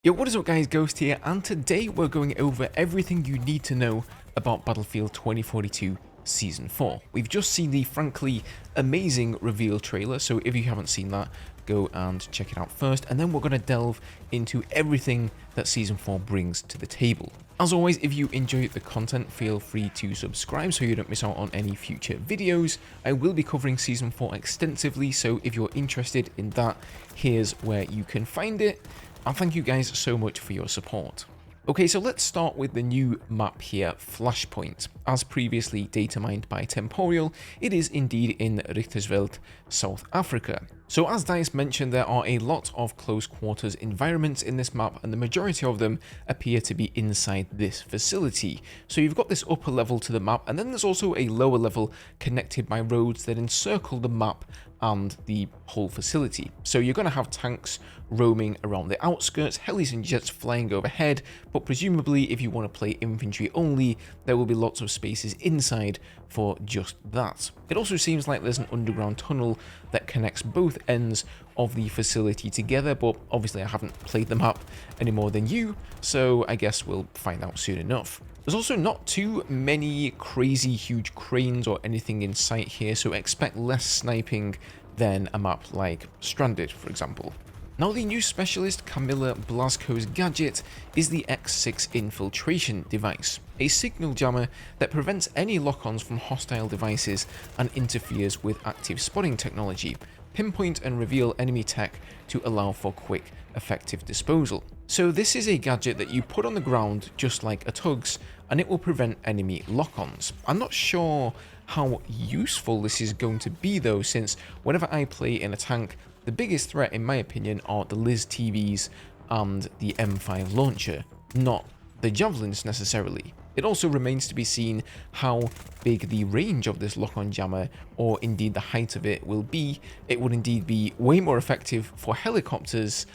Yo, what is up guys, Ghost here, and today we're going over everything you need to know about Battlefield 2042 Season 4. We've just seen the frankly amazing reveal trailer, so if you haven't seen that, go and check it out first, and then we're going to delve into everything that Season 4 brings to the table. As always, if you enjoy the content, feel free to subscribe so you don't miss out on any future videos. I will be covering Season 4 extensively, so if you're interested in that, here's where you can find it. And thank you guys so much for your support. Okay, so let's start with the new map here, Flashpoint. As previously data mined by Temporal, it is indeed in Richtersveld, South Africa. So as DICE mentioned, there are a lot of close quarters environments in this map, and the majority of them appear to be inside this facility. So you've got this upper level to the map, and then there's also a lower level connected by roads that encircle the map and the whole facility. So you're going to have tanks roaming around the outskirts, helis and jets flying overhead, but presumably if you want to play infantry only, there will be lots of spaces inside for just that. It also seems like there's an underground tunnel that connects both ends of the facility together, but obviously I haven't played the map any more than you, so I guess we'll find out soon enough. There's also not too many crazy huge cranes or anything in sight here, so expect less sniping than a map like Stranded, for example. Now, the new specialist Camilla Blasco's Gadget is the X6 infiltration device, a signal jammer that prevents any lock-ons from hostile devices and interferes with active spotting technology, pinpoint and reveal enemy tech to allow for quick, effective disposal. So this is a gadget that you put on the ground just like a tugs, and it will prevent enemy lock-ons. I'm not sure how useful this is going to be though, since whenever I play in a tank, the biggest threat in my opinion are the Liz TVs and the M5 launcher, not the javelins necessarily. It also remains to be seen how big the range of this lock-on jammer, or indeed the height of it, will be. It would indeed be way more effective for helicopters.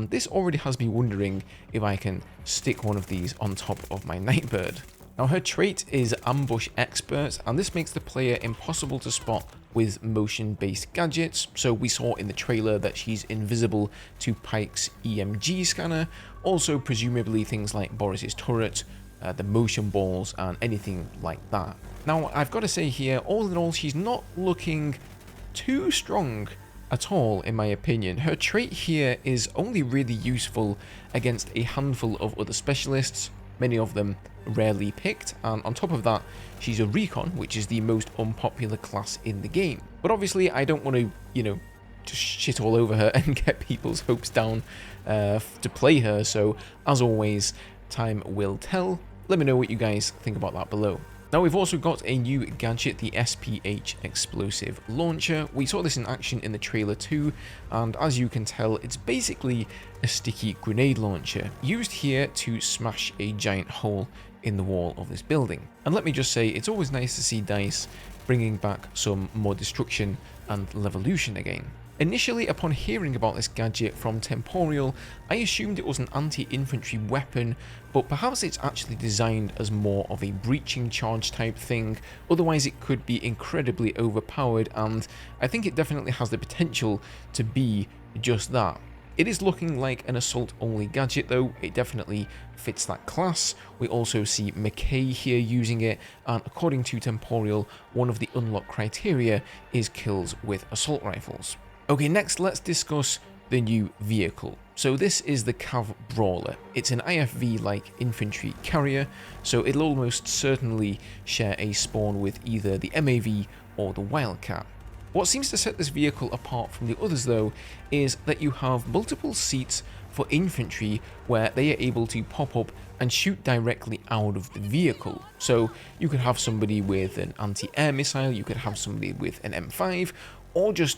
This already has me wondering if I can stick one of these on top of my Nightbird. Now, her trait is Ambush Expert, and this makes the player impossible to spot with motion-based gadgets. So we saw in the trailer that she's invisible to Pike's EMG scanner, also presumably things like Boris's turret, the motion balls, and anything like that. Now, I've got to say here, all in all, she's not looking too strong at all, in my opinion. Her trait here is only really useful against a handful of other specialists, many of them rarely picked, and on top of that, she's a recon, which is the most unpopular class in the game. But obviously, I don't want to, just shit all over her and get people's hopes down to play her, so as always, time will tell. Let me know what you guys think about that below. Now, we've also got a new gadget, the SPH Explosive Launcher. We saw this in action in the trailer too, and as you can tell, it's basically a sticky grenade launcher, used here to smash a giant hole in the wall of this building. And let me just say, it's always nice to see DICE bringing back some more destruction and levolution again. Initially, upon hearing about this gadget from Temporal, I assumed it was an anti-infantry weapon, but perhaps it's actually designed as more of a breaching charge type thing. Otherwise, it could be incredibly overpowered, and I think it definitely has the potential to be just that. It is looking like an assault-only gadget though. It definitely fits that class. We also see McKay here using it, and according to Temporal, one of the unlock criteria is kills with assault rifles. Okay, next let's discuss the new vehicle. So this is the Cav Brawler. It's an IFV-like infantry carrier, so it'll almost certainly share a spawn with either the MAV or the Wildcat. What seems to set this vehicle apart from the others though is that you have multiple seats for infantry where they are able to pop up and shoot directly out of the vehicle. So you could have somebody with an anti-air missile, you could have somebody with an M5, or just,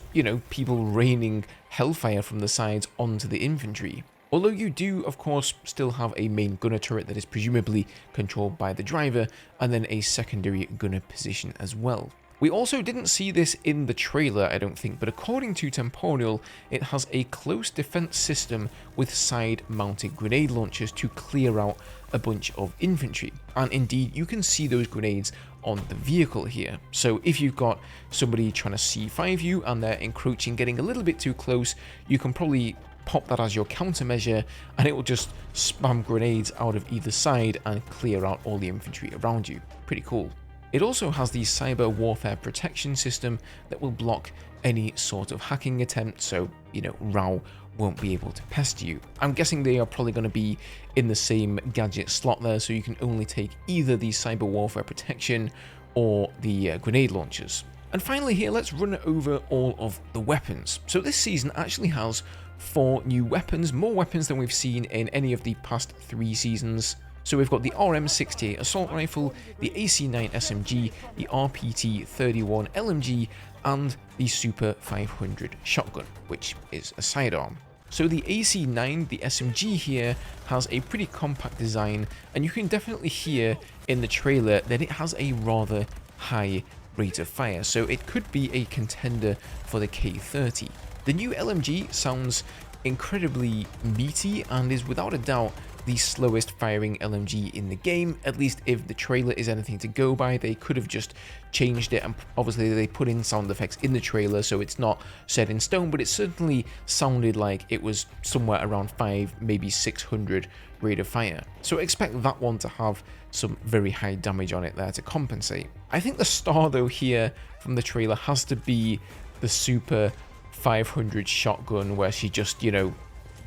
people raining hellfire from the sides onto the infantry. Although you do, of course, still have a main gunner turret that is presumably controlled by the driver, and then a secondary gunner position as well. We also didn't see this in the trailer, I don't think, but according to Temporal, it has a close defense system with side-mounted grenade launchers to clear out a bunch of infantry. And indeed, you can see those grenades on the vehicle here. So if you've got somebody trying to C5 you and they're encroaching, getting a little bit too close, you can probably pop that as your countermeasure, and it will just spam grenades out of either side and clear out all the infantry around you. Pretty cool. It also has the cyber warfare protection system that will block any sort of hacking attempt, so, you know, RAW won't be able to pest you. I'm guessing they are probably going to be in the same gadget slot there, so you can only take either the cyber warfare protection or the grenade launchers. And finally here, let's run over all of the weapons. So this season actually has 4 new weapons, more weapons than we've seen in any of the past 3 seasons. So we've got the RM-68 assault rifle, the AC-9 SMG, the RPT-31 LMG, and the Super 500 shotgun, which is a sidearm. So the AC-9, the SMG here, has a pretty compact design, and you can definitely hear in the trailer that it has a rather high rate of fire, so it could be a contender for the K30. The new LMG sounds incredibly meaty and is without a doubt the slowest firing LMG in the game. At least if the trailer is anything to go by, they could have just changed it, and obviously they put in sound effects in the trailer, so it's not set in stone, but it certainly sounded like it was somewhere around 5, maybe 600 rate of fire. So expect that one to have some very high damage on it there to compensate. I think the star though here from the trailer has to be the Super 500 shotgun, where she just, you know,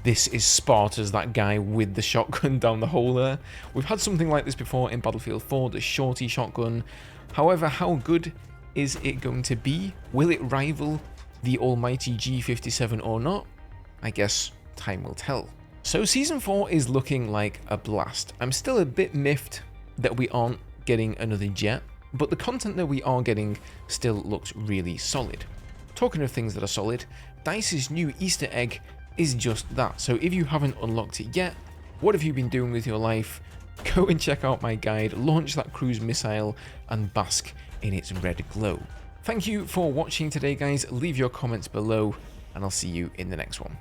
this is Sparta's that guy with the shotgun down the hole there. We've had something like this before in Battlefield 4, the shorty shotgun. However, how good is it going to be? Will it rival the almighty G57 or not? I guess time will tell. So Season 4 is looking like a blast. I'm still a bit miffed that we aren't getting another jet, but the content that we are getting still looks really solid. Talking of things that are solid, DICE's new Easter egg is just that. So if you haven't unlocked it yet, what have you been doing with your life? Go and check out my guide, launch that cruise missile, and bask in its red glow. Thank you for watching today, guys. Leave your comments below, and I'll see you in the next one.